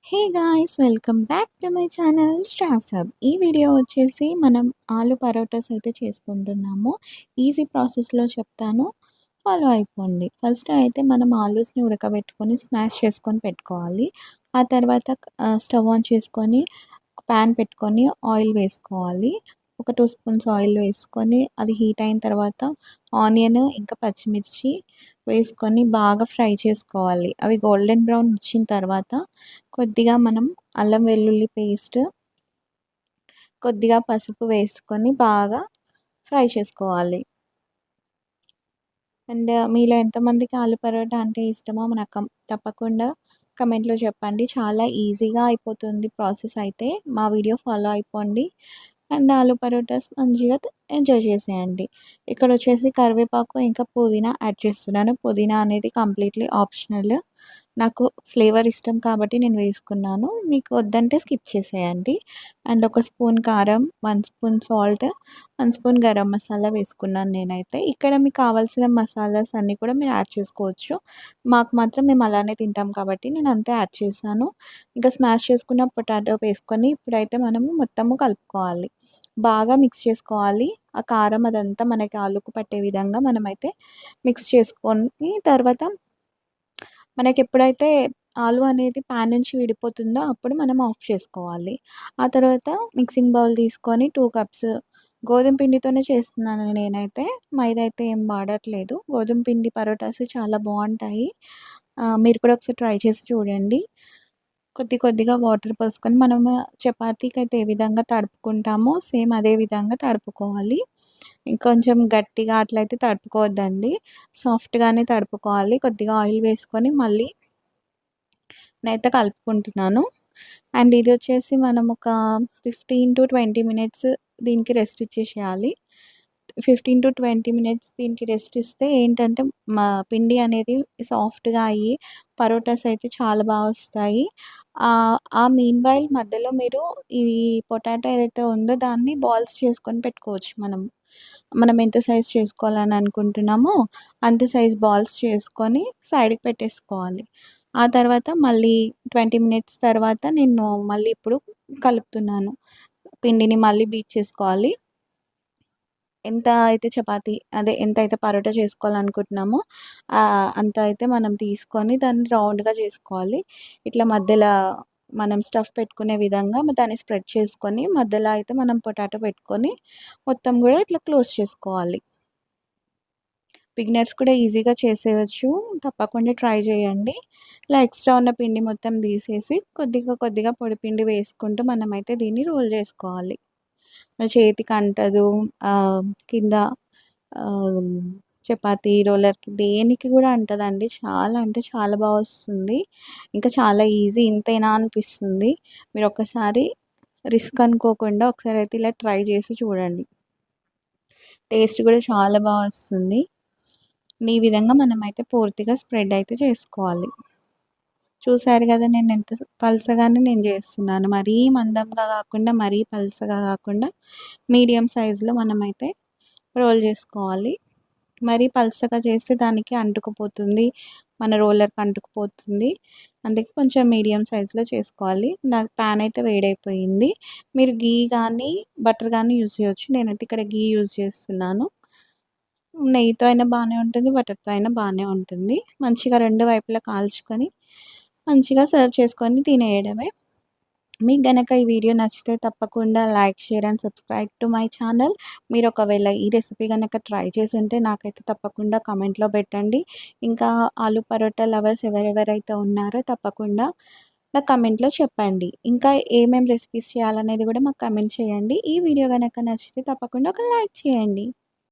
Hey guys, welcome back to my channel stars hub. ఈ video వచ్చేసి మనం ఆలు పరోటాస్ అయితే చేసుకుంటున్నాము. ఈజీ ప్రాసెస్లో చెప్తాను, ఫాలో అయిపోండి. ఫస్ట్ అయితే మనం ఆలూస్ని ఉడకబెట్టుకొని స్మాష్ చేసుకొని పెట్టుకోవాలి. ఆ తర్వాత స్టవ్ ఆన్ చేసుకొని ప్యాన్ పెట్టుకొని ఆయిల్ వేసుకోవాలి. ఒక 2 స్పూన్స్ ఆయిల్ వేసుకొని అది హీట్ అయిన తర్వాత ఆనియన్ ఇంకా పచ్చిమిర్చి వేసుకొని బాగా ఫ్రై చేసుకోవాలి. అవి గోల్డెన్ బ్రౌన్ వచ్చిన తర్వాత కొద్దిగా మనం అల్లం వెల్లుల్లి పేస్ట్, కొద్దిగా పసుపు వేసుకొని బాగా ఫ్రై చేసుకోవాలి. అండ్ మీలో ఎంతమందికి ఆలు పరోటా అంటే ఇష్టమో నాకు తప్పకుండా కమెంట్లో చెప్పండి. చాలా ఈజీగా అయిపోతుంది ప్రాసెస్ అయితే. మా వీడియో ఫాలో అయిపోండి అండ్ ఆలు పరోటాస్ మంచిగా ఎంజాయ్ చేసేయండి. ఇక్కడ వచ్చేసి కరివేపాకు ఇంకా పుదీనా యాడ్ చేస్తున్నాను. పుదీనా అనేది కంప్లీట్లీ ఆప్షనల్. నాకు ఫ్లేవర్ ఇష్టం కాబట్టి నేను వేసుకున్నాను. మీకు వద్దంటే స్కిప్ చేసేయండి. అండ్ ఒక స్పూన్ కారం, 1 spoon salt, 1 spoon garam masala వేసుకున్నాను నేనైతే. ఇక్కడ మీకు కావాల్సిన మసాలాస్ అన్నీ కూడా మీరు యాడ్ చేసుకోవచ్చు. మాకు మాత్రం మేము అలానే తింటాం కాబట్టి నేను అంతే యాడ్ చేశాను. ఇంకా స్మాష్ చేసుకున్న పొటాటో వేసుకొని ఇప్పుడైతే మనము మొత్తము కలుపుకోవాలి. బాగా మిక్స్ చేసుకోవాలి. ఆ కారం అదంతా మనకి ఆలుకు పట్టే విధంగా మనమైతే మిక్స్ చేసుకొని తర్వాత మనకెప్పుడైతే ఆలు అనేది ప్యాన్ నుంచి విడిపోతుందో అప్పుడు మనం ఆఫ్ చేసుకోవాలి. ఆ తర్వాత మిక్సింగ్ బౌల్ తీసుకొని 2 కప్స్ గోధుమ పిండితోనే చేస్తున్నాను నేనైతే. మైదా అయితే ఏం వాడట్లేదు. గోధుమ పిండి పరోటాస్ చాలా బాగుంటాయి. మీరు కూడా ఒకసారి ట్రై చేసి చూడండి. కొద్దిగా వాటర్ పోసుకొని మనము చపాతీకైతే ఏ విధంగా తడుపుకుంటామో సేమ్ అదే విధంగా తడుపుకోవాలి. ఇంకొంచెం గట్టిగా అట్లయితే తడుపుకోవద్దండి. సాఫ్ట్‌గానే తడుపుకోవాలి. కొద్దిగా ఆయిల్ వేసుకొని మళ్ళీ నేనైతే కలుపుకుంటున్నాను. అండ్ ఇది వచ్చేసి మనం ఒక 15-20 మినిట్స్ దీనికి రెస్ట్ ఇచ్చేసేయాలి. 15-20 మినిట్స్ దీనికి రెస్ట్ ఇస్తే ఏంటంటే మా పిండి అనేది సాఫ్ట్‌గా అయ్యి పరోటాస్ అయితే చాలా బాగా వస్తాయి. ఆ మీన్‌వైల్ మధ్యలో మీరు ఈ పొటాటో ఏదైతే ఉందో దాన్ని బాల్స్ చేసుకొని పెట్టుకోవచ్చు మనం. మనం ఎంత సైజ్ చేసుకోవాలని అనుకుంటున్నామో అంత సైజ్ బాల్స్ చేసుకొని సైడ్‌కి పెట్టేసుకోవాలి. ఆ తర్వాత మళ్ళీ 20 మినిట్స్ తర్వాత నేను మళ్ళీ ఇప్పుడు కలుపుతున్నాను. పిండిని మళ్ళీ బీట్ చేసుకోవాలి. ఎంత అయితే చపాతీ అదే ఎంతైతే పరోటా చేసుకోవాలనుకుంటున్నామో అంత అయితే మనం తీసుకొని దాన్ని రౌండ్‌గా చేసుకోవాలి. ఇట్లా మధ్యలో మనం స్టఫ్ పెట్టుకునే విధంగా దాన్ని స్ప్రెడ్ చేసుకొని మధ్యలో అయితే మనం పొటాటో పెట్టుకొని మొత్తం కూడా ఇట్లా క్లోజ్ చేసుకోవాలి. బిగినర్స్ కూడా ఈజీగా చేసేయచ్చు. తప్పకుండా ట్రై చేయండి. ఇలా ఎక్స్ట్రా ఉన్న పిండి మొత్తం తీసేసి కొద్దిగా పొడి పిండి వేసుకుంటూ మనమైతే దీన్ని రోల్ చేసుకోవాలి. మన చేతికి అంటదు. కింద ఆహ్, చపాతీ రోలర్‌కి దేనికి కూడా అంటదండి. చాలా అంటే చాలా బాగా వస్తుంది. ఇంకా చాలా ఈజీ ఇంతేనా అనిపిస్తుంది. మీరు ఒక్కసారి రిస్క్ అనుకోకుండా ఒకసారి అయితే ఇలా ట్రై చేసి చూడండి. టేస్ట్ కూడా చాలా బాగా వస్తుంది. ఈ విధంగా మనమైతే పూర్తిగా స్ప్రెడ్ అయితే చేసుకోవాలి. చూసారు కదా నేను ఎంత పల్చగానే నేను చేస్తున్నాను. మరీ మందంగా కాకుండా, మరీ పల్చగా కాకుండా మీడియం సైజులో మనమైతే రోల్ చేసుకోవాలి. మరీ పల్చగా చేస్తే దానికి అంటుకుపోతుంది. మన రోలర్‌కి అంటుకుపోతుంది. అందుకే కొంచెం మీడియం సైజులో చేసుకోవాలి. నాకు ప్యాన్ అయితే వేడైపోయింది. మీరు ఘీ కానీ, బటర్ కానీ యూజ్ చేయొచ్చు. నేనైతే ఇక్కడ ఘీ యూజ్ చేస్తున్నాను. నెయ్యితో అయినా బాగానే ఉంటుంది. బటర్‌తో అయినా బాగానే ఉంటుంది. మంచిగా 2 వైపులా కాల్చుకొని మంచిగా సర్వ్ చేసుకొని తినేయడమే. మీకు గనక ఈ వీడియో నచ్చితే తప్పకుండా like, share and subscribe to my channel. మీరు ఒకవేళ ఈ రెసిపీ గనక ట్రై చేసుంటే నాకైతే తప్పకుండా కామెంట్‌లో పెట్టండి. ఇంకా ఆలు పరోటా లవర్స్ ఎవరెవరైతే ఉన్నారో తప్పకుండా నాకు కామెంట్‌లో చెప్పండి. ఇంకా ఏమేం రెసిపీస్ చేయాలనేది కూడా మాకు కామెంట్ చేయండి. ఈ వీడియో గనక నచ్చితే తప్పకుండా ఒక లైక్ చేయండి.